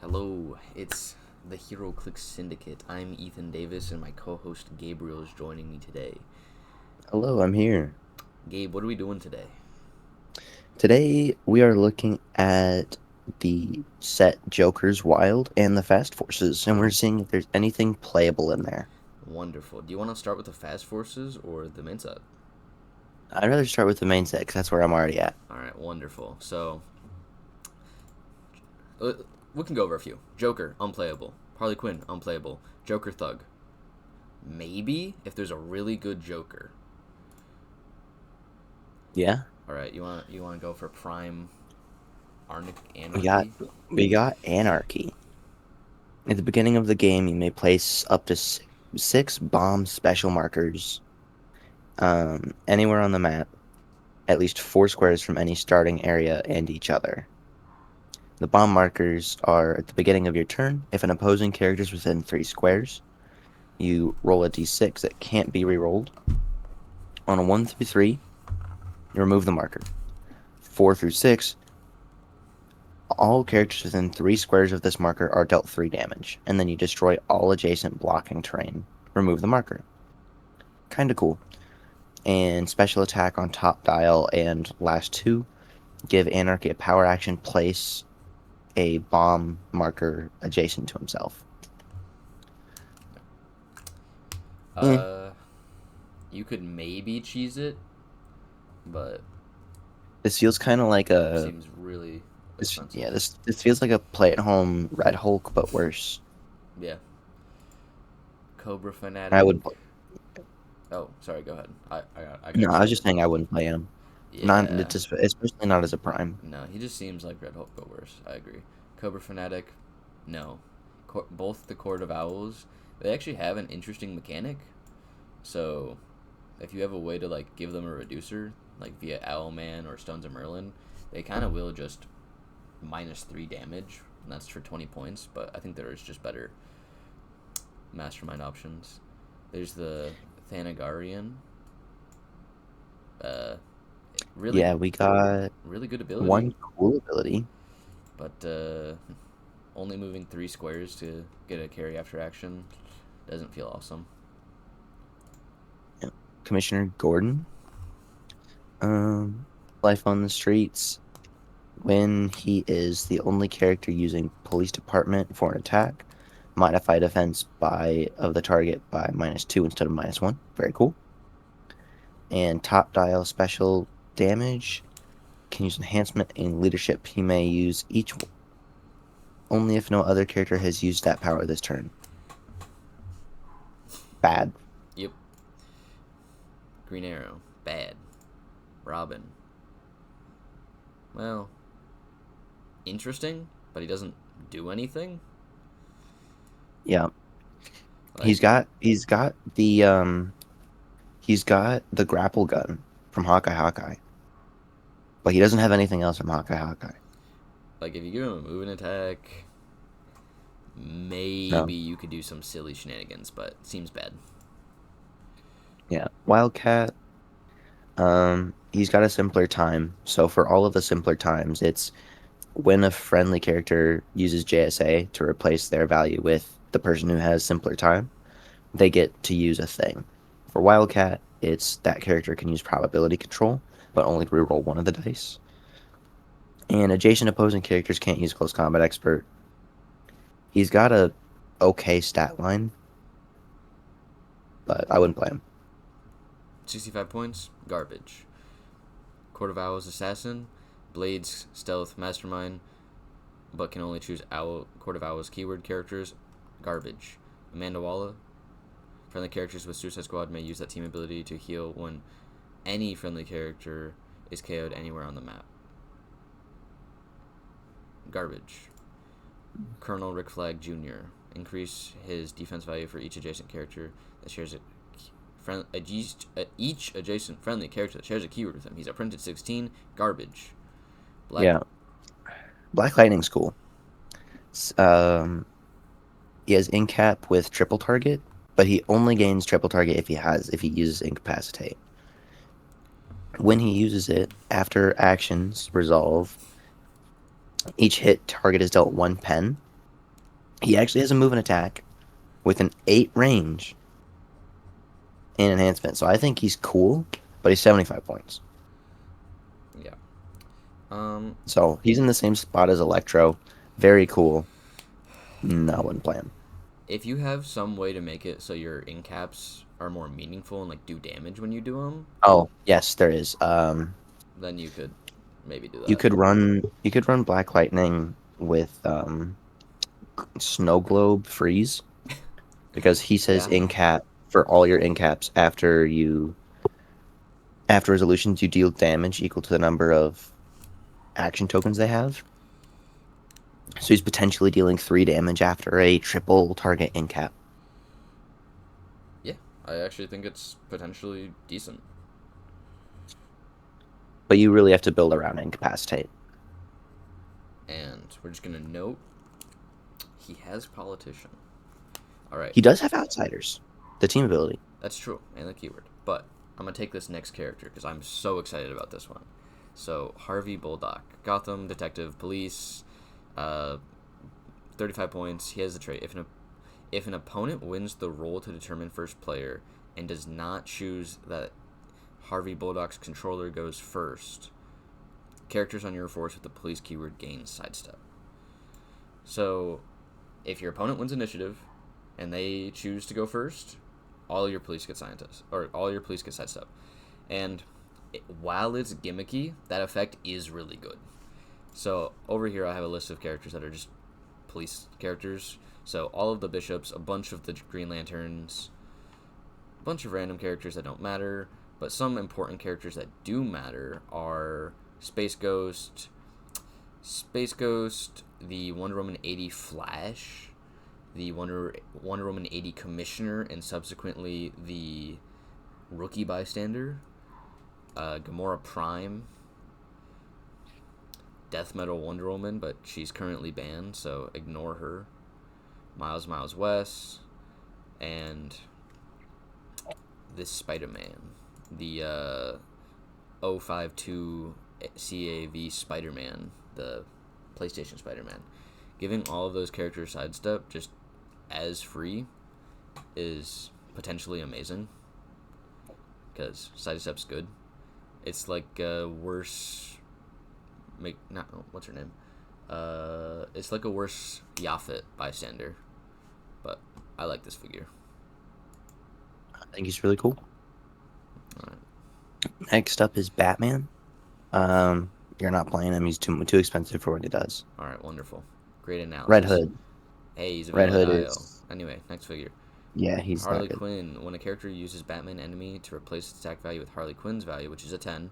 Hello, it's the HeroClix Syndicate. I'm Ethan Davis, and my co-host Gabriel is joining me today. Hello, I'm here. Gabe, what are we doing today? Today we are looking at the set Joker's Wild and the Fast Forces, and we're seeing if there's anything playable in there. Wonderful. Do you want to start with the Fast Forces or the main set? I'd rather start with the main set because that's where I'm already at. All right, wonderful. So uh, we can go over a few. Joker, unplayable. Harley Quinn, unplayable. Joker Thug, maybe if there's a really good Joker. Yeah, All right, you want to go for Prime we got Anarchy? we got Anarchy. At the beginning of the game, you may place up to six bomb special markers anywhere on the map, at least 4 squares from any starting area and each other. The bomb markers are at the beginning of your turn. If an opposing character is within 3 squares, you roll a d6 that can't be rerolled. On a 1 through 3, you remove the marker. 4 through 6, all characters within 3 squares of this marker are dealt 3 damage, and then you destroy all adjacent blocking terrain. Remove the marker. Kinda cool. And special attack on top dial and last 2 give Anarchy a power action, place a bomb marker adjacent to himself. Eh, Uh, you could maybe cheese it, but this feels kind of like a seems really this expensive. yeah this feels like a play at home Red Hulk but worse. Yeah. Cobra I Fanatic. would Oh, sorry. Go ahead. I got No, I was excited. just saying I wouldn't play him. Not Yeah. especially not as a prime. No, he just seems like Red Hulk, but worse. I agree. Cobra Fanatic. No. Both the Court of Owls. They actually have an interesting mechanic. So, if you have a way to like give them a reducer, like via Owlman or Stones of Merlin, they kind of will just -3 damage. And that's for 20 points. But I think there is just better mastermind options. There's the Thanagarian. Uh, really, Yeah, we got really good ability, one cool ability. but only moving 3 squares to get a carry after action doesn't feel awesome. Yeah. Commissioner Gordon. Life on the streets. When he is the only character using police department for an attack, modify defense by of the target by -2 instead of -1. Very cool. And top dial special damage can use enhancement and leadership. He may use each only if no other character has used that power this turn. Bad. Yep. Green Arrow, bad. Robin, well, interesting, but he doesn't do anything. Yeah. Like, He's got the grapple gun from Hawkeye Hawkeye, but he doesn't have anything else from Hawkeye Hawkeye. if you give him a moving attack, maybe No. you could do some silly shenanigans, but it seems bad. Yeah. Wildcat, he's got a simpler time. So for all of the simpler times, it's when a friendly character uses JSA to replace their value with the person who has simpler time, they get to use a thing. For Wildcat, it's that character can use probability control, but only reroll one of the dice. And adjacent opposing characters can't use close combat expert. He's got a okay stat line, but I wouldn't play him. 65 points, garbage. Court of Owls Assassin, Blades Stealth Mastermind, but can only choose Court of Owls keyword characters, garbage. Amanda Walla, friendly characters with Suicide Squad may use that team ability to heal when any friendly character is KO'd anywhere on the map. Garbage. Colonel Rick Flag Jr. Increase his defense value for each adjacent character that shares each adjacent friendly character that shares a keyword with him. He's a printed 16. Garbage. Black. Yeah, Black Lightning's cool. Um, he has Incap with triple target, but he only gains triple target if he uses Incapacitate. When he uses it, after actions resolve, each hit target is dealt 1 pen, He actually has a move and attack with an 8 range and enhancement. So I think he's cool, but he's 75 points. Yeah. So he's in the same spot as Electro. Very cool. No, I wouldn't play him. If you have some way to make it so your in caps are more meaningful and like do damage when you do them, Oh, yes, there is. then you could maybe do You that. could run Black Lightning with Snow Globe Freeze because he says Yeah. in cap for all your in caps after resolutions you deal damage equal to the number of action tokens they have. So he's potentially dealing 3 damage after a triple target in cap. Yeah. I actually think it's potentially decent. But you really have to build around incapacitate. And we're just gonna note he has politician. All right. He does have outsiders, the team ability. That's true, and the keyword. But I'm gonna take this next character because I'm so excited about this one. So Harvey Bulldog, Gotham Detective Police, 35 points. He has the trait. If an opponent wins the roll to determine first player and does not choose that Harvey Bulldog's controller goes first, characters on your force with the police keyword gain sidestep. So if your opponent wins initiative and they choose to go first, all your police get scientists or all your police get sidestep. And while it's gimmicky, that effect is really good. So over here I have a list of characters that are just police characters. So all of the bishops, a bunch of the Green Lanterns, a bunch of random characters that don't matter, but some important characters that do matter are Space Ghost, the Wonder Woman 80 Flash, the Wonder Woman 80 Commissioner, and subsequently the Rookie Bystander, Gamora Prime, Death Metal Wonder Woman, but she's currently banned, so ignore her. Miles West, and this Spider-Man, the 052 CAV Spider-Man, the PlayStation Spider-Man. Giving all of those characters sidestep just as free is potentially amazing because sidestep's good. It's like worse. What's her name? It's like a worse Yaphet bystander, but I like this figure. I think he's really cool. All right. Next up is Batman. You're not playing him. He's too expensive for what he does. All right, wonderful. Great analysis. Red Hood. Hey, he's a Red valid Hood IO. is Anyway, next figure. yeah, he's Harley not good. Quinn. When a character uses Batman enemy to replace its attack value with Harley Quinn's value, which is a 10,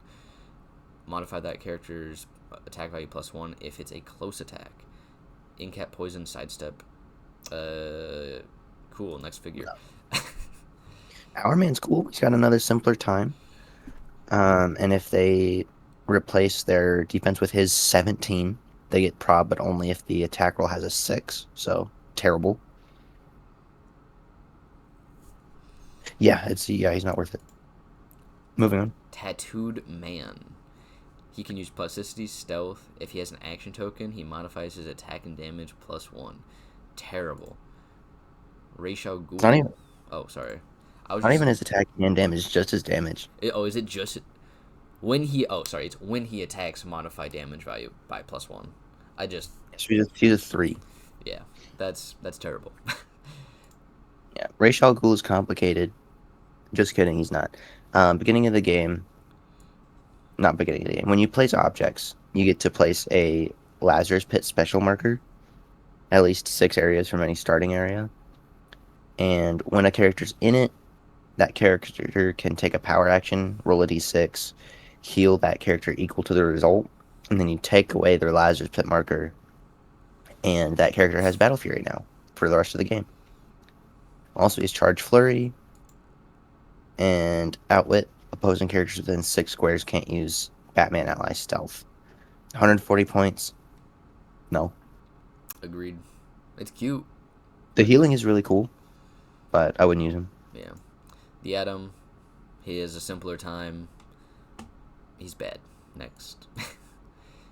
modify that character's attack value +1 if it's a close attack. In-cap poison sidestep. Cool. Next figure. Our man's cool. He's got another simpler time. And if they replace their defense with his 17, they get prob, but only if the attack roll has a 6. So terrible. Yeah, he's not worth it. Moving on. Tattooed Man. He can use plasticity, stealth. If he has an action token, he modifies his attack and damage +1. Terrible. Ra's al Ghul. Not even Oh, sorry. I was not just. even his attack and damage, just his damage. Is it just when he? Oh, sorry. It's when he attacks, modify damage value by +1. I just. She's a 3. Yeah, that's terrible. Yeah, Ra's al Ghul is complicated. Just kidding, he's not. Beginning of the game, not beginning of the game. When you place objects, you get to place a Lazarus Pit special marker, at least 6 areas from any starting area. And when a character's in it, that character can take a power action, roll a d6, heal that character equal to the result, and then you take away their Lazarus Pit marker, and that character has Battle Fury now for the rest of the game. Also, he's Charge Flurry, and Outwit. Opposing characters within 6 squares can't use Batman Ally Stealth. 140 points. No. Agreed. It's cute. The healing is really cool, but I wouldn't use him. Yeah. The Atom. He has a simpler time. He's bad. Next.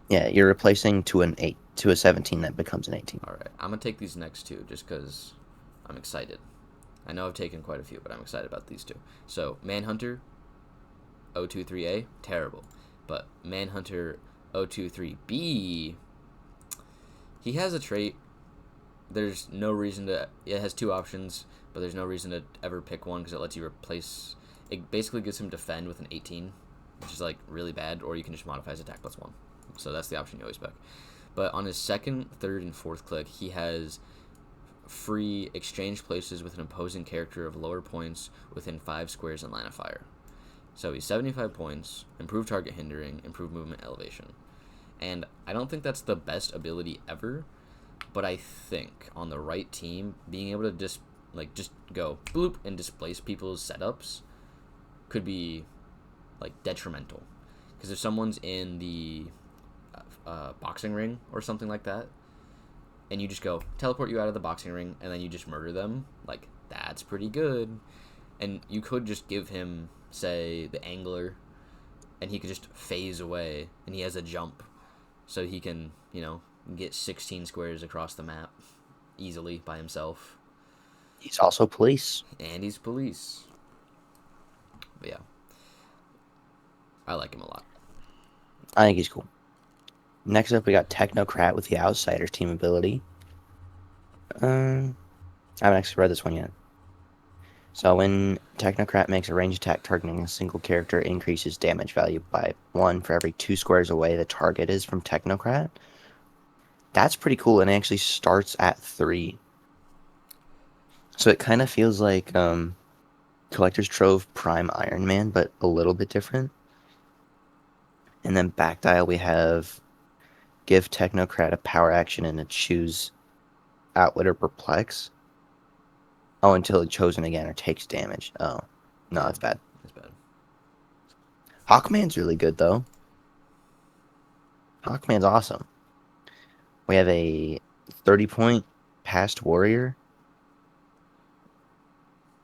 Yeah, you're replacing to a 17 that becomes an 18. All right, I'm gonna take these next two just because I'm excited. I know I've taken quite a few, but I'm excited about these two. So Manhunter 023A, terrible, but Manhunter 023B, he has a trait. There's no reason to. It has two options, but there's no reason to ever pick one because it lets you replace. It basically gives him defend with an 18, which is like really bad, or you can just modify his attack +1. So that's the option you always pick. But on his second, third, and fourth click, he has free exchange places with an opposing character of lower points within 5 squares in line of fire. So he's 75 points, improved target hindering, improved movement elevation. And I don't think that's the best ability ever, but I think on the right team, being able to just go bloop and displace people's setups could be like detrimental. Because if someone's in the boxing ring or something like that, and you just go teleport you out of the boxing ring and then you just murder them, like that's pretty good. And you could just give him, say, the angler, and he could just phase away, and he has a jump, so he can, get 16 squares across the map easily by himself. He's also police. And he's police. But yeah, I like him a lot. I think he's cool. Next up, we got Technocrat with the Outsider team ability. I haven't actually read this one yet. So when Technocrat makes a range attack targeting a single character, increases damage value by 1 for every 2 squares away the target is from Technocrat. That's pretty cool, and it actually starts at 3. So it kind of feels like Collector's Trove Prime Iron Man, but a little bit different. And then back dial, we have give Technocrat a power action and a choose Outwit or Perplex. Oh, until it's chosen again or takes damage. Oh, no, Yeah, that's bad. that's bad. Hawkman's really good, though. Hawkman's awesome. We have a 30-point past warrior.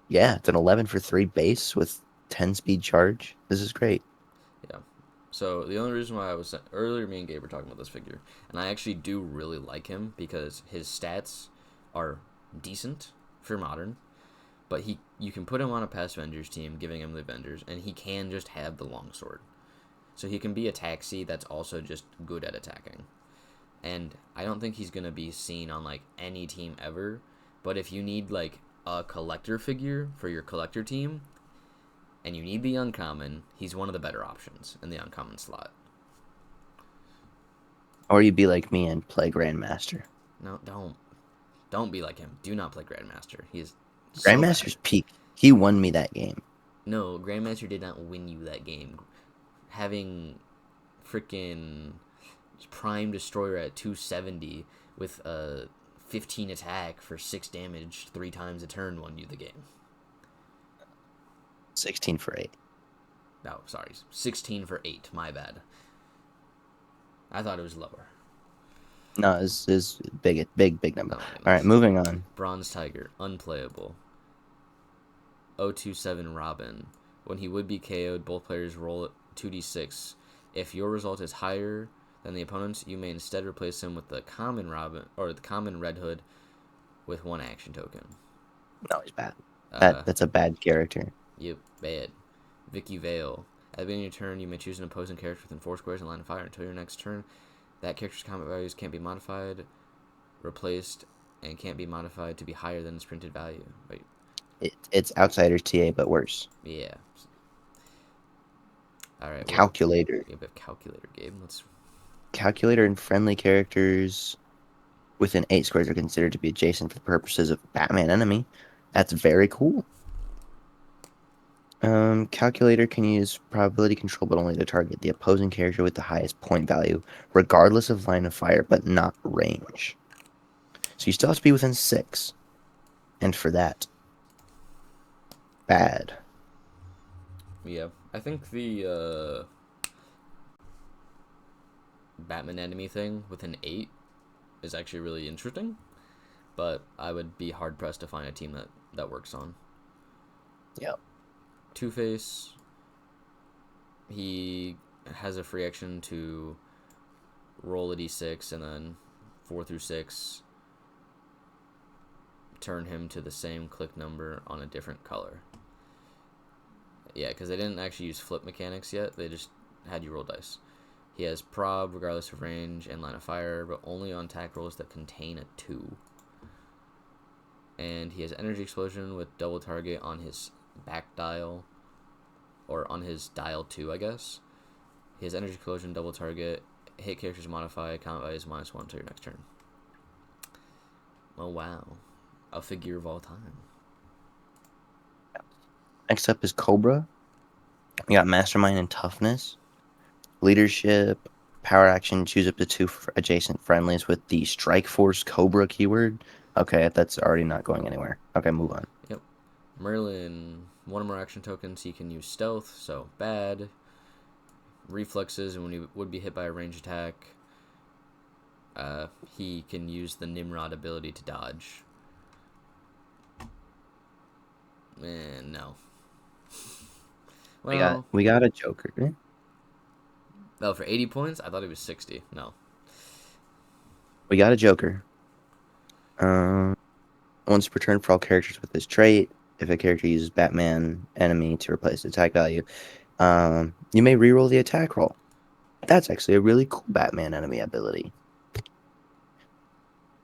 Yeah, it's an 11 for 3 base with 10 speed charge. This is great. Yeah. So the only reason why I was earlier, me and Gabe were talking about this figure, and I actually do really like him because his stats are decent for modern, but you can put him on a past Avengers team, giving him the Avengers, and he can just have the longsword, so he can be a taxi that's also just good at attacking. And I don't think he's gonna be seen on like any team ever, but if you need like a collector figure for your collector team, and you need the uncommon, he's one of the better options in the uncommon slot. Or you'd be like me and play Grandmaster. No, don't be like him. Do not play Grandmaster. He is so bad. Grandmaster's peak. He won me that game. No, Grandmaster did not win you that game. Having freaking Prime Destroyer at 270 with a 15 attack for 6 damage 3 times a turn won you the game. 16 for 8. No, sorry. 16 for 8. My bad. I thought it was lower. No, it's big number. Oh, All right, moving on. Bronze Tiger, unplayable. 027 Robin. When he would be KO'd, both players roll 2d6. If your result is higher than the opponent's, you may instead replace him with the common Robin or the common Red Hood with 1 action token. No, he's bad. That's a bad character. Yep, bad. Vicky Vale. At the beginning of your turn, you may choose an opposing character within 4 squares in line of fire until your next turn. That character's combat values can't be modified, replaced, and can't be modified to be higher than its printed value. Wait. It's Outsider's TA, but worse. Yeah. All right. Calculator. We have a calculator, Gabe. Calculator and friendly characters within 8 squares are considered to be adjacent for the purposes of Batman enemy. That's very cool. Calculator can use probability control, but only to target the opposing character with the highest point value, regardless of line of fire, but not range. So you still have to be within 6. And for that, bad. Yeah. I think the Batman enemy thing within 8 is actually really interesting, but I would be hard pressed to find a team that works on. Yep. Two-Face, he has a free action to roll a d6, and then 4 through 6 turn him to the same click number on a different color. Yeah, because they didn't actually use flip mechanics yet. They just had you roll dice. He has prob regardless of range and line of fire, but only on attack rolls that contain a 2. And he has energy explosion with double target on his back dial, or on his dial 2, I guess. He has energy explosion, double target, hit characters modify, count values -1 until your next turn. Oh wow, a figure of all time. Next up is Cobra. We got Mastermind and Toughness. Leadership, power action, choose up to 2 adjacent friendlies with the Strike Force Cobra keyword. Okay, that's already not going anywhere. Okay, move on. Yep. Merlin, 1 or more action tokens, he can use stealth, so bad. Reflexes, and when he would be hit by a range attack, he can use the Nimrod ability to dodge. No. Well, We got a Joker. oh, for 80 points? I thought he was 60. No. We got a Joker. Once per turn for all characters with this trait, if a character uses Batman enemy to replace the attack value, you may reroll the attack roll. That's actually a really cool Batman enemy ability.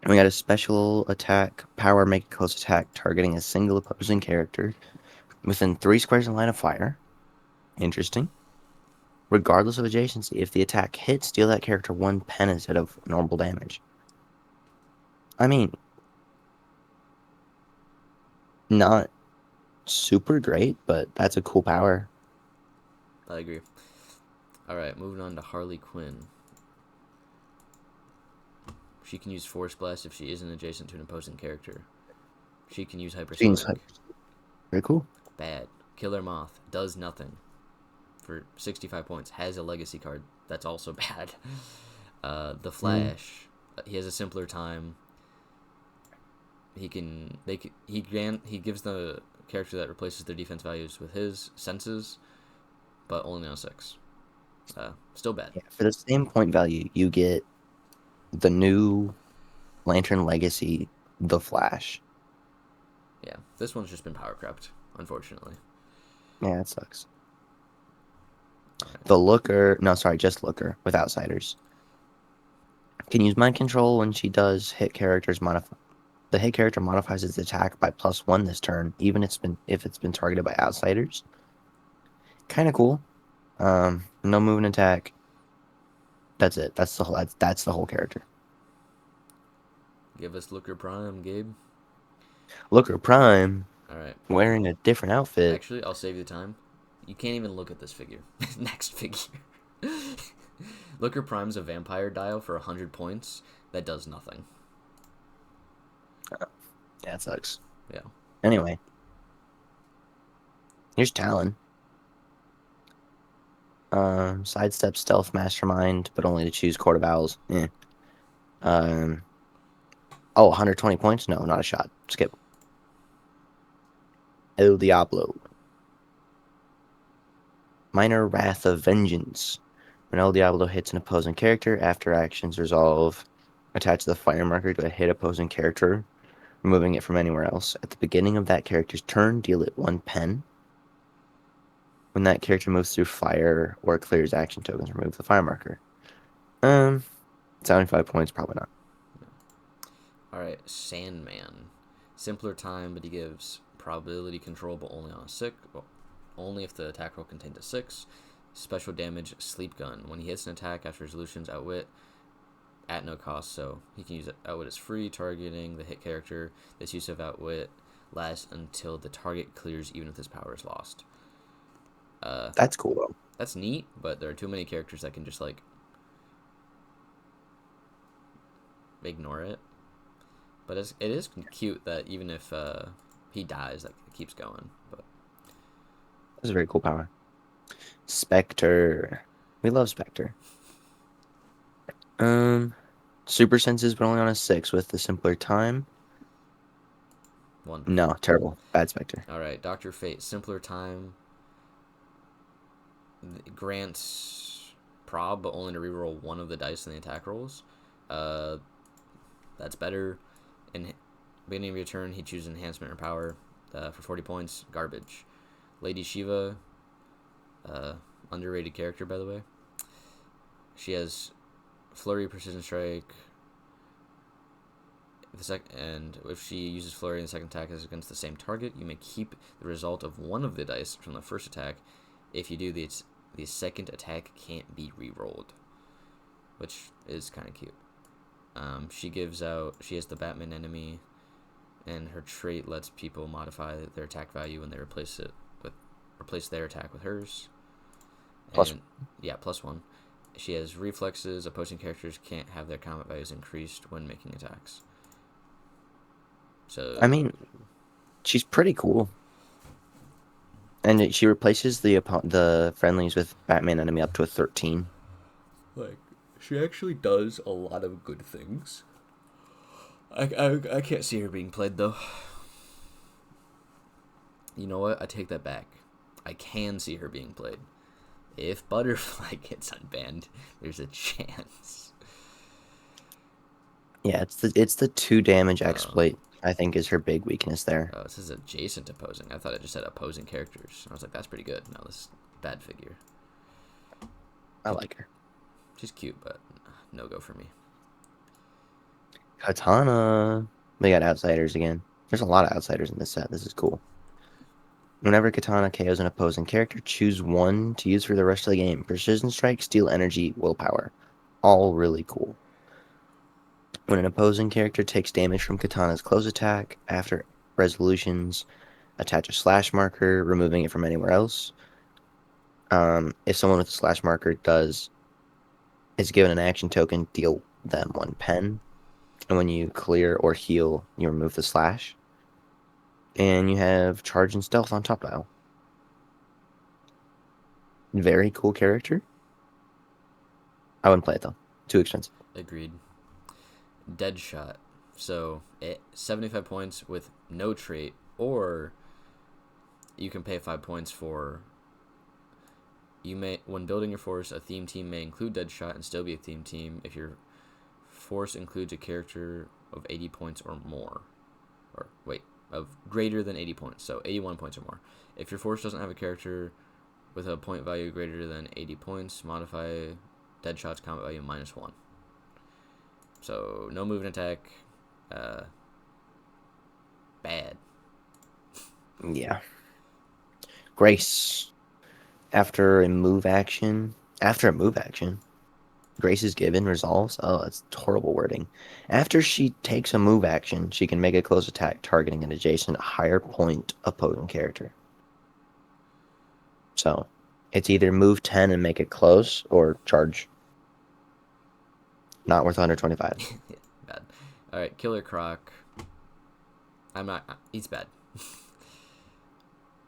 And we got a special attack, power, make a close attack, targeting a single opposing character within 3 squares in line of fire. Interesting. Regardless of adjacency, if the attack hits, deal that character 1 pen instead of normal damage. I mean, not super great, but that's a cool power. I agree. Alright, moving on to Harley Quinn. She can use Force Blast if she isn't adjacent to an opposing character. She can use Hypersonic. Very cool. Bad. Killer Moth. Does nothing. For 65 points. Has a legacy card. That's also bad. The Flash. He has a simpler time. He gives the character that replaces their defense values with his senses, but only on 6. Still bad. Yeah, for the same point value, you get the new Lantern Legacy, The Flash. Yeah, this one's just been power crept, unfortunately. Yeah, it sucks. Right. The Looker, no, sorry, just Looker with Outsiders. Can use Mind Control when she does hit characters modify. The hit character modifies its attack by +1 this turn, even if it's been targeted by Outsiders. Kind of cool. No movement attack. That's it. That's the whole character. Give us Looker Prime, Gabe. Looker Prime. All right. Wearing a different outfit. Actually, I'll save you the time. You can't even look at this figure. Next figure. Looker Prime's a vampire dial for 100 points that does nothing. Yeah, it sucks. Yeah. Anyway. Here's Talon. Sidestep Stealth Mastermind, but only to choose Court of Owls. 120 points? No, not a shot. Skip. El Diablo. Minor Wrath of Vengeance. When El Diablo hits an opposing character, after actions resolve, attach the fire marker to a hit opposing character, removing it from anywhere else. At the beginning of that character's turn, deal it 1 pen. When that character moves through fire or clears action tokens, remove the fire marker. 75 points, probably not. Alright, Sandman. Simpler time, but he gives probability control, but only on a 6. Well, only if the attack roll contains a 6. Special damage, Sleep Gun. When he hits an attack after resolutions, Outwit at no cost, so he can use it. Outwit is free, targeting the hit character. This use of Outwit lasts until the target clears, even if this power is lost. That's cool, though. That's neat, but there are too many characters that can just, like, ignore it. But it is cute that even if he dies, like, it keeps going. But that's a very cool power. Spectre. We love Spectre. Super senses, but only on a 6 with the simpler time. Wonderful. No, terrible. Bad Spectre. Alright, Dr. Fate. Simpler time. Grants prob, but only to reroll one of the dice in the attack rolls. Uh, that's better. In beginning of your turn, he chooses enhancement or power for 40 points. Garbage. Lady Shiva, underrated character, by the way. She has Flurry, Precision Strike. And if she uses Flurry in the second attack is against the same target, you may keep the result of one of the dice from the first attack. If you do, the second attack can't be re-rolled, which is kind of cute. She has the Batman enemy, and her trait lets people modify their attack value when they replace their attack with hers. Plus, yeah, +1. She has reflexes. Opposing characters can't have their combat values increased when making attacks. So I mean, she's pretty cool. And she replaces the friendlies with Batman enemy up to a 13. like, she actually does a lot of good things. I can't see her being played, though. You know what? I take that back. I can see her being played. If Butterfly gets unbanned, there's a chance. Yeah, it's the 2 damage exploit, I think, is her big weakness there. Oh, this is adjacent opposing. I thought it just said opposing characters. I was like, that's pretty good. No, this is bad figure. I like her. She's cute, but no go for me. Katana. We got outsiders again. There's a lot of outsiders in this set. This is cool. Whenever Katana KOs an opposing character, choose one to use for the rest of the game. Precision Strike, Steel Energy, Willpower. All really cool. When an opposing character takes damage from Katana's close attack, after resolutions, attach a slash marker, removing it from anywhere else. If someone with a slash marker is given an action token, deal them 1 pen. And when you clear or heal, you remove the slash. And you have Charge and Stealth on top now. Very cool character. I wouldn't play it though. Too expensive. Agreed. Deadshot. So, 75 points with no trait, or you can pay 5 points for... When building your force, a theme team may include Deadshot and still be a theme team if your force includes a character of 80 points or more. Of greater than 80 points, so 81 points or more. If your force doesn't have a character with a point value greater than 80 points, modify Deadshot's combat value -1. So, no movement attack. Bad. Yeah. Grace. After a move action, Grace is given resolves. Oh, that's horrible wording. After she takes a move action, she can make a close attack targeting an adjacent higher point opposing character. So, it's either move 10 and make it close, or charge. Not worth 125. Bad. Alright, Killer Croc. He's bad.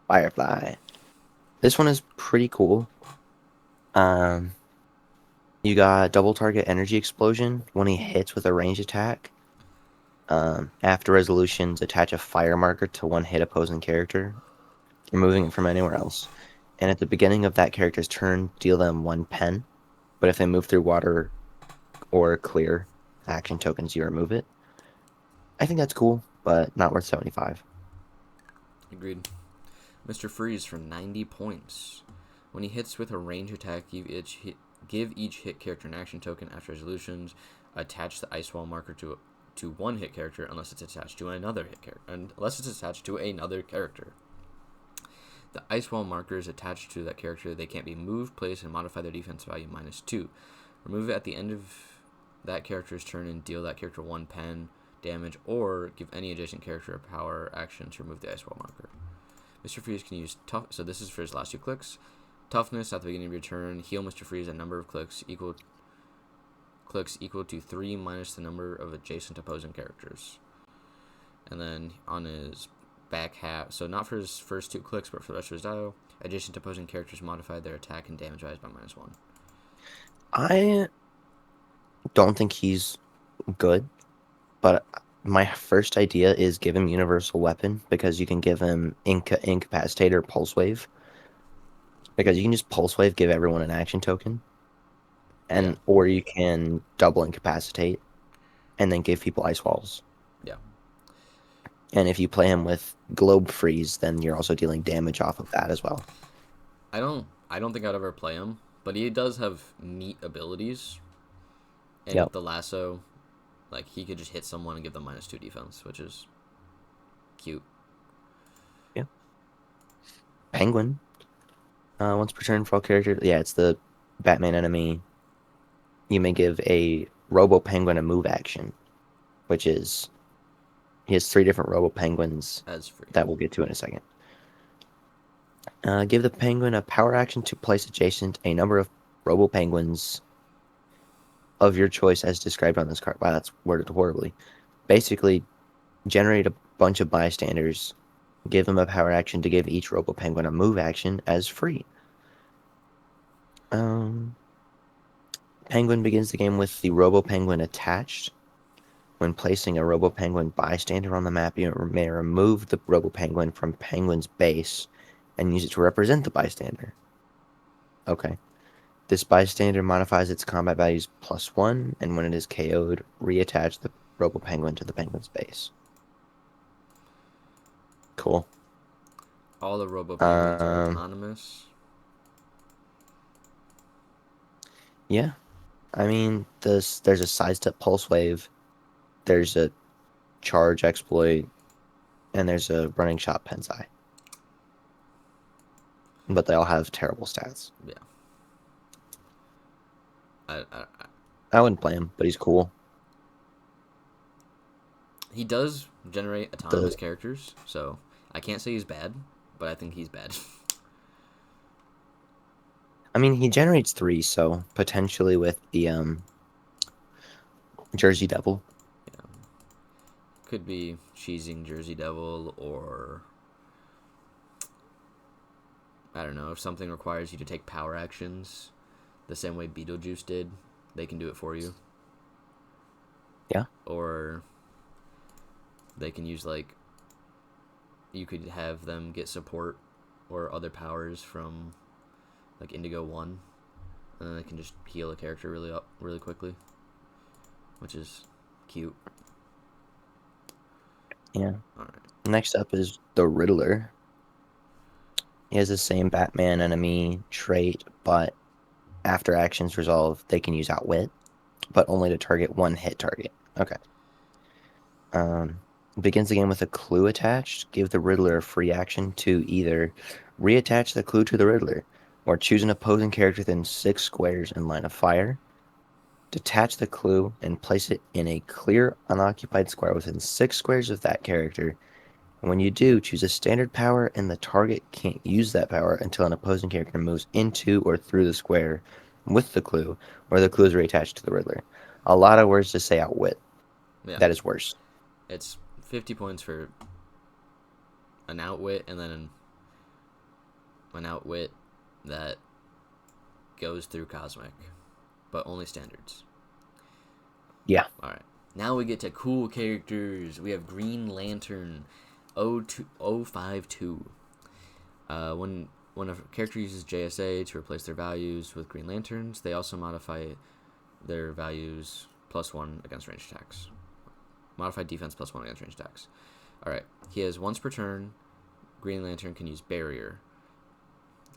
Firefly. This one is pretty cool. You got double target energy explosion when he hits with a ranged attack. After resolutions, attach a fire marker to one hit opposing character, removing it from anywhere else. And at the beginning of that character's turn, deal them 1 pen. But if they move through water or clear action tokens, you remove it. I think that's cool, but not worth 75. Agreed. Mr. Freeze for 90 points. When he hits with a range attack, give each hit character an action token after resolutions. Attach the ice wall marker to one hit character unless it's attached to another character. The ice wall marker is attached to that character. They can't be moved, placed, and modify their defense value -2. Remove it at the end of that character's turn and deal that character 1 pen damage, or give any adjacent character a power action to remove the ice wall marker. Mr. Freeze can use tough. So this is for his last 2 clicks. Toughness at the beginning of your turn. Heal Mr. Freeze a number of clicks equal to 3 minus the number of adjacent opposing characters. And then on his back half, so not for his first 2 clicks, but for the rest of his dial, adjacent opposing characters modify their attack and damage values by -1. I don't think he's good, but my first idea is give him Universal Weapon, because you can give him Incapacitate or Pulse Wave. Because you can just Pulse Wave, give everyone an action token. Yeah. or you can double incapacitate and then give people ice walls. Yeah. And if you play him with globe freeze, then you're also dealing damage off of that as well. I don't think I'd ever play him, but he does have neat abilities. And with Yep. the lasso, like he could just hit someone and give them -2 defense, which is cute. Yeah. Penguin. Once per turn for all characters. Yeah, it's the Batman enemy. You may give a Robo Penguin a move action, which is he has 3 different Robo Penguins As free. that we'll get to in a second. Give the Penguin a power action to place adjacent a number of Robo Penguins of your choice as described on this card. Wow, that's worded horribly. Basically, generate a bunch of bystanders, give them a power action to give each Robo Penguin a move action as free. Penguin begins the game with the Robo Penguin attached. When placing a Robo Penguin bystander on the map, you may remove the Robo Penguin from Penguin's base and use it to represent the bystander. Okay. This bystander modifies its combat values +1, and when it is KO'd, reattach the Robo Penguin to the Penguin's base. Cool. All the Robo Penguins are autonomous. Yeah. I mean, there's a sidestep pulse wave, there's a charge exploit, and there's a running shot Pensai. But they all have terrible stats. Yeah. I, I, I wouldn't play him, but he's cool. he does generate autonomous The characters, so I can't say he's bad, but I think he's bad. I mean, he generates 3, so potentially with the Jersey Devil. Yeah. Could be cheesing Jersey Devil, or I don't know, if something requires you to take power actions the same way Beetlejuice did, they can do it for you. Yeah. Or they can use, like, you could have them get support or other powers from, like, Indigo 1, and then they can just heal a character really quickly, which is cute. Yeah. Alright. Next up is the Riddler. He has the same Batman enemy trait, but after actions resolve, they can use Outwit, but only to target one hit target. Okay. Begins the game with a clue attached. Give the Riddler a free action to either reattach the clue to the Riddler, or choose an opposing character within 6 squares in line of fire. Detach the clue and place it in a clear, unoccupied square within 6 squares of that character. And when you do, choose a standard power, and the target can't use that power until an opposing character moves into or through the square with the clue, or the clue is reattached to the Riddler. A lot of words to say Outwit. Yeah. That is worse. It's 50 points for an Outwit, and then an Outwit that goes through Cosmic, but only standards. Yeah. Alright. Now we get to cool characters. We have Green Lantern 052. When a character uses JSA to replace their values with Green Lanterns, they also modify their values +1 against ranged attacks. Modified defense +1 against ranged attacks. Alright. He has once per turn, Green Lantern can use Barrier.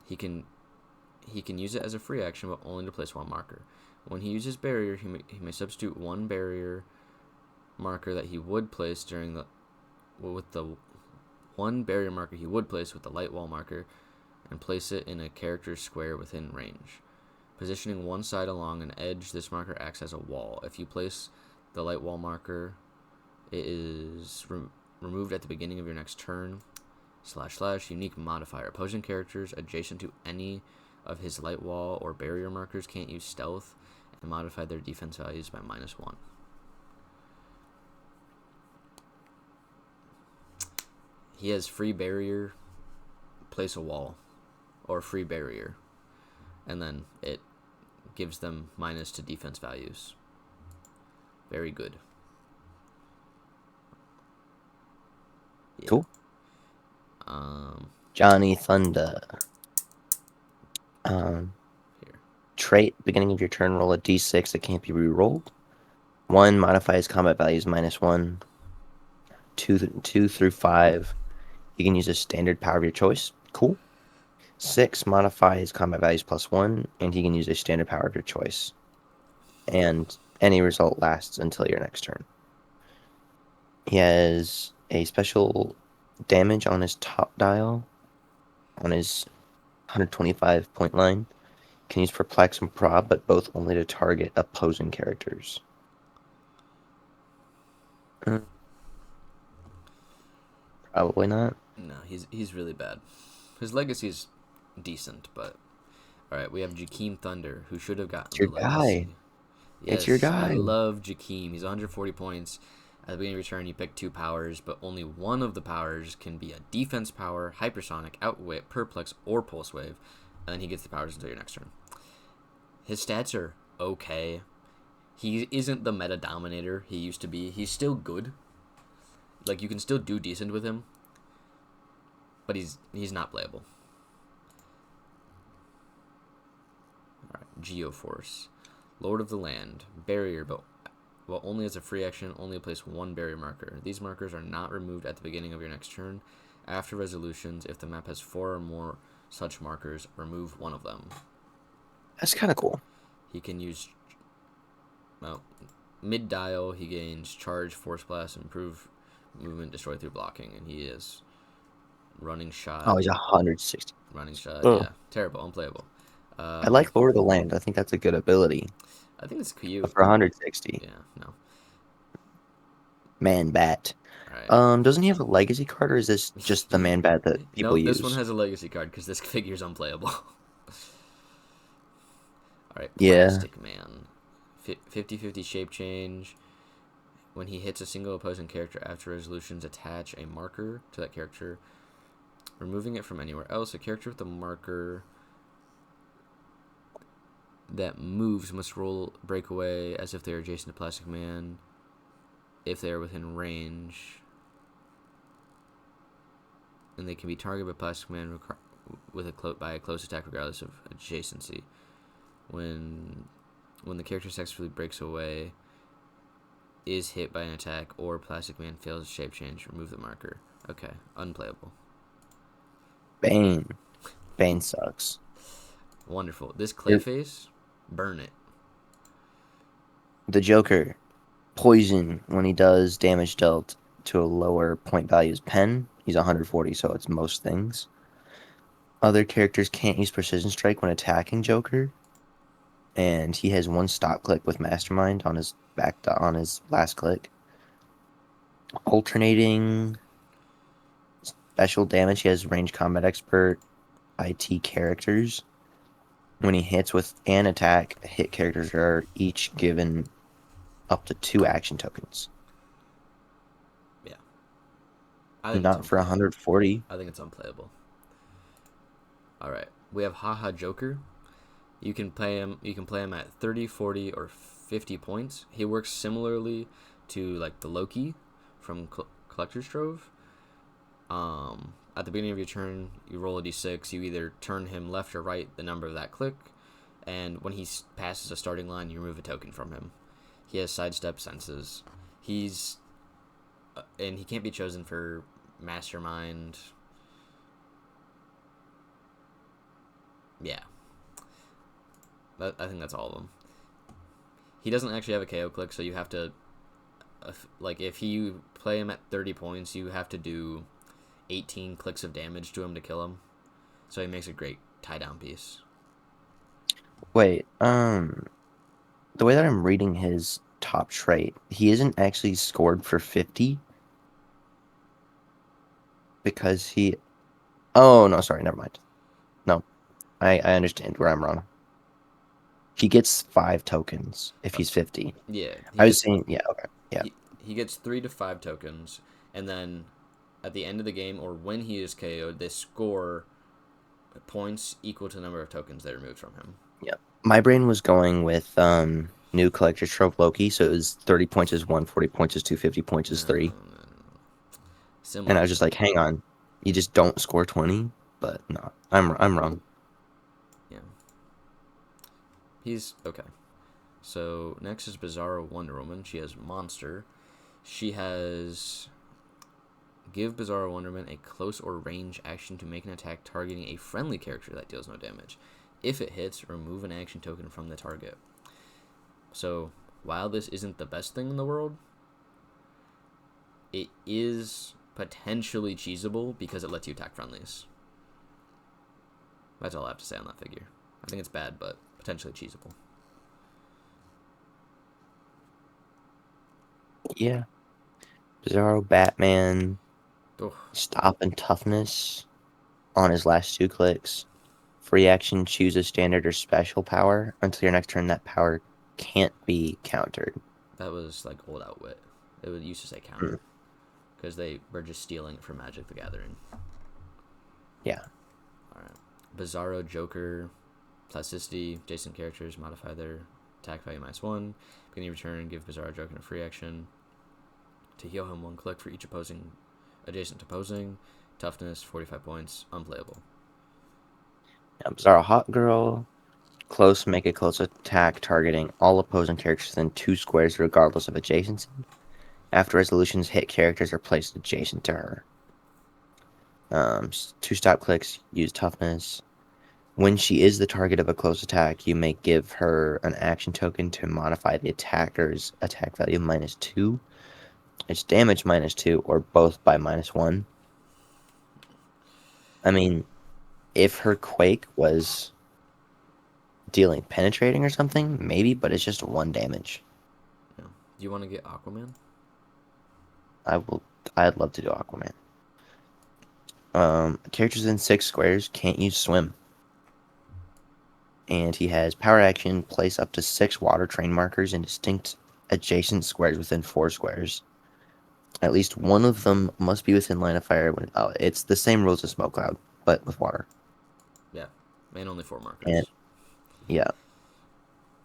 He can use it as a free action, but only to place 1 marker. When he uses Barrier, he may substitute 1 barrier marker that he would place with the 1 barrier marker he would place with the light wall marker, and place it in a character's square within range. Positioning one side along an edge, this marker acts as a wall. If you place the light wall marker, it is removed at the beginning of your next turn. / unique modifier. Opposing characters adjacent to any of his light wall or barrier markers can't use stealth, and modify their defense values by -1. He has free barrier, place a wall, or free barrier, and then it gives them minus to defense values. Very good. Yeah. Cool. Johnny Thunder. Here. Trait, beginning of your turn, roll a d6 that can't be re-rolled. 1 modifies combat values -1. 2 through 5, you can use a standard power of your choice. Cool. 6 modifies combat values +1, and he can use a standard power of your choice. And any result lasts until your next turn. He has a special damage on his top dial, on his 125 point line. Can use Perplex and Prob, but both only to target opposing characters. Probably not. No, he's really bad. His legacy's decent, but all right. We have Jakeem Thunder, who should have gotten It's your the legacy. guy. It's your Yes, I guy. love Jakeem. He's 140 points. At the beginning of your turn, you pick 2 powers, but only one of the powers can be a defense power, hypersonic, outwit, perplex, or pulse wave, and then he gets the powers until your next turn. His stats are okay. He isn't the meta dominator he used to be. He's still good. Like, you can still do decent with him, but he's not playable. All right, Geoforce, Lord of the Land, barrier, but well, only as a free action, only place 1 barrier marker. These markers are not removed at the beginning of your next turn. After resolutions, if the map has 4 or more such markers, remove 1 of them. That's kind of cool. He can use, well, mid-dial, he gains charge, force blast, improve movement, destroy through blocking, and he is running shot. Oh, he's 160. Running shot, Oh. yeah. Terrible, unplayable. I like Lord of the Land. I think that's a good ability. I think it's cute. But for 160. Yeah, no. Man Bat. All right. Doesn't he have a legacy card, or is this just the Man Bat that people use? This one has a legacy card because this figure's unplayable. All right, Plastic Man. 50-50 shape change. When he hits a single opposing character after resolutions, attach a marker to that character, removing it from anywhere else. A character with a marker that moves must roll breakaway as if they are adjacent to Plastic Man if they are within range. And they can be targeted by Plastic Man with by a close attack regardless of adjacency. When the character successfully breaks away, is hit by an attack, or Plastic Man fails shape change, remove the marker. Okay, unplayable. Bane. Bane sucks. Wonderful. This Clayface, burn it. The Joker. Poison when he does damage dealt to a lower point value's pen. He's 140, so it's most things. Other characters can't use Precision Strike when attacking Joker. And he has 1 stop click with Mastermind on his last click. Alternating special damage, he has Range Combat Expert, IT characters. When he hits with an attack, hit characters are each given up to 2 action tokens. Yeah. Not for 140. I think it's unplayable. All right. We have Haha Joker. You can play him at 30, 40, or 50 points. He works similarly to like the Loki from Collector's Trove. At the beginning of your turn, you roll a d6. You either turn him left or right, the number of that click, and when he passes a starting line, you remove a token from him. He has sidestep senses. And he can't be chosen for Mastermind. Yeah. I think that's all of them. He doesn't actually have a KO click, so you have to, if you play him at 30 points, you have to do 18 clicks of damage to him to kill him. So he makes a great tie-down piece. Wait, the way that I'm reading his top trait, he isn't actually scored for 50 because he... Oh, no, sorry, never mind. No, I understand where I'm wrong. He gets 5 tokens if he's 50. Yeah. I was saying, yeah, okay, yeah. He gets 3 to 5 tokens, and then at the end of the game, or when he is KO'd, they score points equal to the number of tokens they removed from him. Yeah. My brain was going with new Collector's Trove Loki, so it was 30 points is 1, 40 points is 2, 50 points is 3. Similar. And I was just like, hang on, you just don't score 20? But no, I'm wrong. Yeah. He's okay. So next is Bizarro Wonder Woman. She has Monster. She has give Bizarro Wonder Woman a close or range action to make an attack targeting a friendly character that deals no damage. If it hits, remove an action token from the target. So while this isn't the best thing in the world, it is potentially cheesable because it lets you attack friendlies. That's all I have to say on that figure. I think it's bad, but potentially cheesable. Yeah. Bizarro Batman Ugh. stop and toughness on his last 2 clicks. Free action, choose a standard or special power. Until your next turn, that power can't be countered. That was like old Outwit. It would used to say Mm, counter because they were just stealing it from Magic the Gathering. yeah. All right. Bizarro Joker, plasticity. Adjacent characters modify their attack value -1. Beginning of turn, give Bizarro Joker a free action to heal him 1 click for each opposing adjacent to opposing. Toughness 45 points. Unplayable. Bizarro Hot Girl. Close, make a close attack targeting all opposing characters within 2 squares, regardless of adjacency. After resolutions, hit characters are placed adjacent to her. 2 stop clicks, use toughness. When she is the target of a close attack, you may give her an action token to modify the attacker's attack value -2, its damage -2, or both by -1. I mean, if her Quake was dealing penetrating or something, maybe, but it's just 1 damage. Yeah. Do you want to get Aquaman? I will. I'd love to do Aquaman. Characters in 6 squares can't use swim. And he has power action, place up to 6 water train markers in distinct adjacent squares within 4 squares. At least one of them must be within line of fire. It's the same rules as Smoke Cloud, but with water. Yeah. And only 4 And markers. yeah,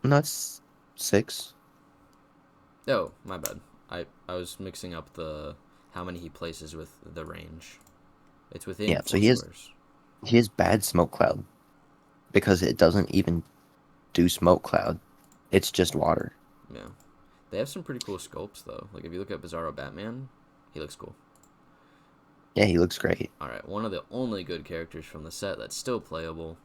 no, it's 6. Oh, my bad. I was mixing up the how many he places with the range. It's within Yeah, so 4 squares. he has bad Smoke Cloud because it doesn't even do Smoke Cloud. It's just water. Yeah. They have some pretty cool sculpts though. Like if you look at Bizarro Batman, he looks cool. Yeah, he looks great. All right, one of the only good characters from the set that's still playable,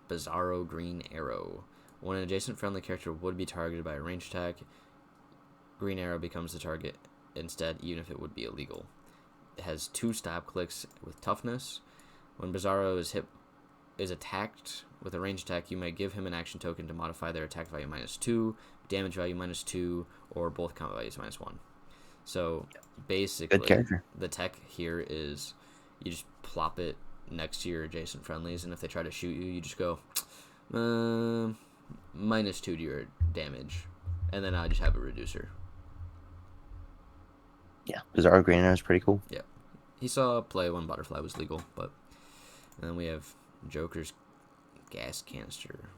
Bizarro Green Arrow. When an adjacent friendly character would be targeted by a range attack, Green Arrow becomes the target instead, even if it would be illegal. It has 2 stop clicks with toughness. When Bizarro is attacked with a range attack, you may give him an action token to modify their attack value -2, damage value -2, or both combat values -1. So Good basically, character. the tech here is you just plop it next to your adjacent friendlies, and if they try to shoot you, you just go -2 to your damage, and then I just have a reducer. Yeah, Bizarro Green Arrow is pretty cool. Yeah, he saw play when Butterfly was legal, but and then we have Joker's gas canister.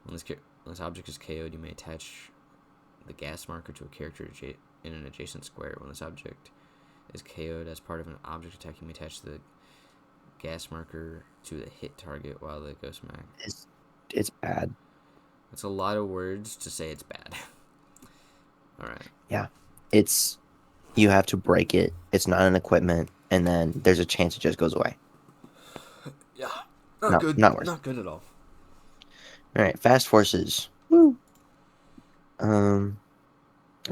When this object is KO'd, you may attach the gas marker to a character in an adjacent square. When this object is KO'd as part of an object attack, you may attach the gas marker to the hit target while the ghost mag. It's bad. That's a lot of words to say it's bad. All right. Yeah, it's you have to break it. It's not an equipment, and then there's a chance it just goes away. Yeah. Not worth. Not good at all. All right, fast forces. Woo.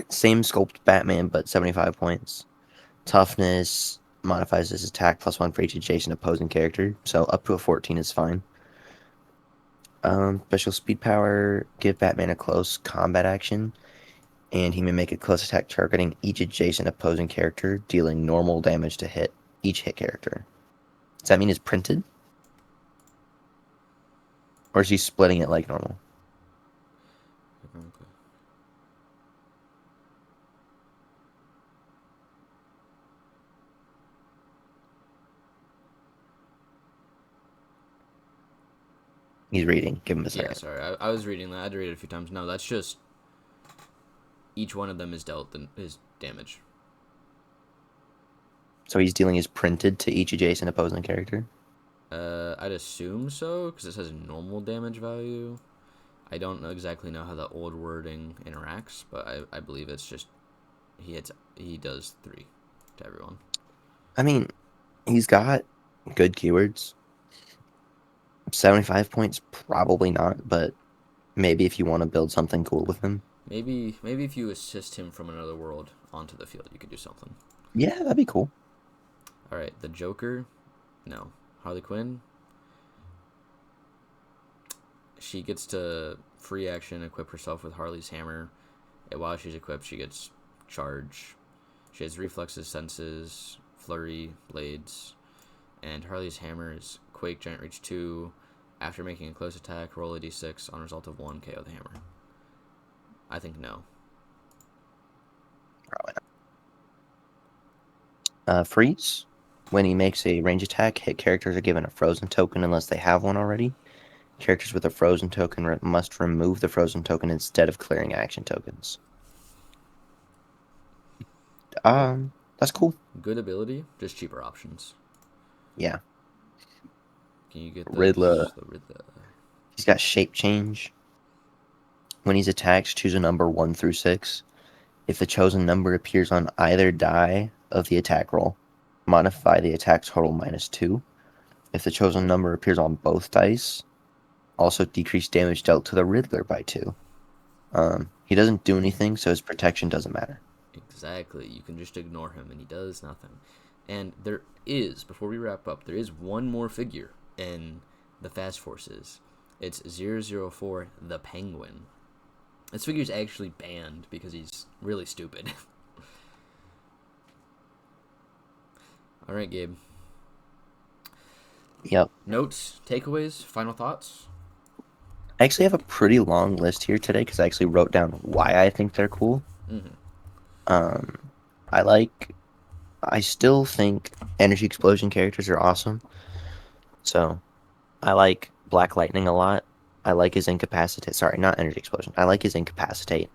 Same sculpt Batman, but 75 points. Toughness modifies his attack +1 for each adjacent opposing character, so up to a 14 is fine. Special speed power, give Batman a close combat action, and he may make a close attack targeting each adjacent opposing character, dealing normal damage to each hit character. Does that mean it's printed? Or is he splitting it like normal? He's reading. Give him a second. Yeah, sorry. I was reading that. I had to read it a few times. No, that's just each one of them is dealt his damage. So he's dealing his printed to each adjacent opposing character? I'd assume so, because it says normal damage value. I don't exactly know how the old wording interacts, but I believe it's just he does 3 to everyone. I mean, he's got good keywords. 75 points, probably not, but maybe if you want to build something cool with him. Maybe if you assist him from another world onto the field, you could do something. Yeah, that'd be cool. All right, the Joker, no. Harley Quinn, she gets to free action equip herself with Harley's hammer. And while she's equipped, she gets charge. She has reflexes, senses, flurry, blades, and Harley's hammer is Quake, Giant Reach 2. After making a close attack, roll a d6 on a result of 1, KO the hammer. I think no. Probably not. Freeze. When he makes a range attack, hit characters are given a frozen token unless they have one already. Characters with a frozen token must remove the frozen token instead of clearing action tokens. That's cool. Good ability, just cheaper options. Yeah. Can you get Riddler. the Riddler? He's got shape change. When he's attacked, choose a number 1 through 6. If the chosen number appears on either die of the attack roll, modify the attack total -2. If the chosen number appears on both dice, also decrease damage dealt to the Riddler by 2. He doesn't do anything, so his protection doesn't matter. Exactly. You can just ignore him, and he does nothing. And there is, before we wrap up, there is one more figure in the Fast Forces. It's 004, the Penguin. This figure's actually banned because he's really stupid. All right, Gabe. Yep. Notes, takeaways, final thoughts? I actually have a pretty long list here today because I actually wrote down why I think they're cool. Mm-hmm. I still think Energy Explosion characters are awesome. So, I like Black Lightning a lot. I like his Incapacitate. Sorry, not Energy Explosion. I like his Incapacitate.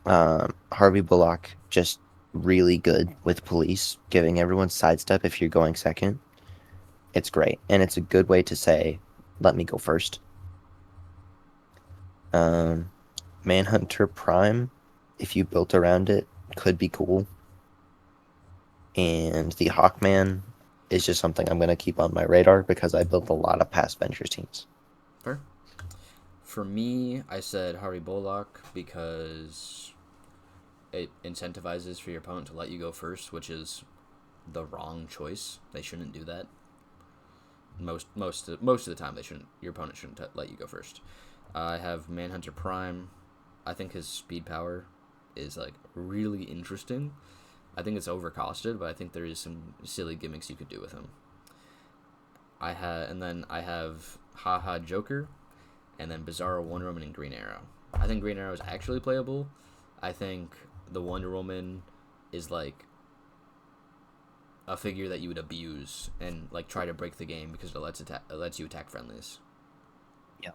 Harvey Bullock, just really good with police, giving everyone sidestep if you're going second. It's great. And it's a good way to say, let me go first. Manhunter Prime, if you built around it, could be cool. And the Hawkman is just something I'm going to keep on my radar because I built a lot of past Ventures teams. Fair. For me, I said Harvey Bullock because it incentivizes for your opponent to let you go first, which is the wrong choice. They shouldn't do that. Most of the time, they shouldn't. Your opponent shouldn't let you go first. I have Manhunter Prime. I think his speed power is like really interesting. I think it's overcosted, but I think there is some silly gimmicks you could do with him. I have Haha Joker, and then Bizarro Wonder Woman and Green Arrow. I think Green Arrow is actually playable. I think the Wonder Woman is like a figure that you would abuse and like try to break the game because it lets you attack friendlies. Yeah.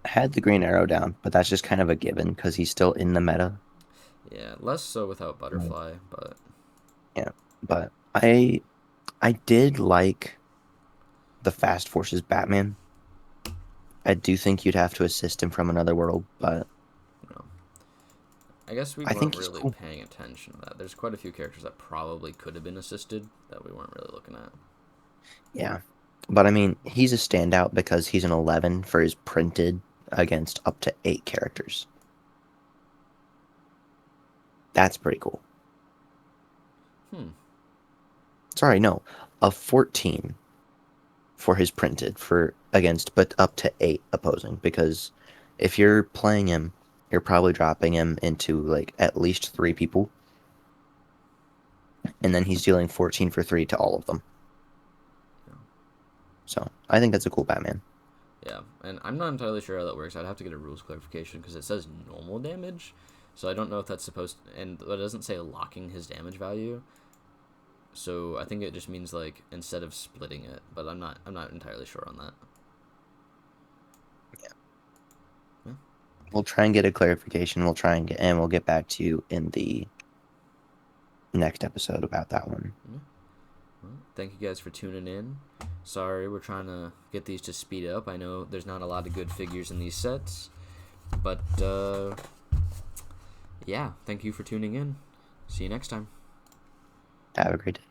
I had the Green Arrow down, but that's just kind of a given because he's still in the meta. Yeah, less so without Butterfly, but yeah. But I did like the Fast Forces Batman. I do think you'd have to assist him from another world, but I guess we weren't really paying attention to that. There's quite a few characters that probably could have been assisted that we weren't really looking at. Yeah. But I mean, he's a standout because he's an 11 for his printed against up to 8 characters. That's pretty cool. Sorry, no. A 14 for his printed for against, but up to 8 opposing. Because if you're playing him, you're probably dropping him into like at least 3 people. And then he's dealing 14 for 3 to all of them. So I think that's a cool Batman. Yeah, and I'm not entirely sure how that works. I'd have to get a rules clarification because it says normal damage. So I don't know if that's supposed to, and it doesn't say locking his damage value. So I think it just means like instead of splitting it, but I'm not entirely sure on that. Yeah. We'll try and get a clarification. We'll get back to you in the next episode about that one. Well, thank you guys for tuning in. Sorry, we're trying to get these to speed up. I know there's not a lot of good figures in these sets, but yeah, thank you for tuning in. See you next time. Have a great day.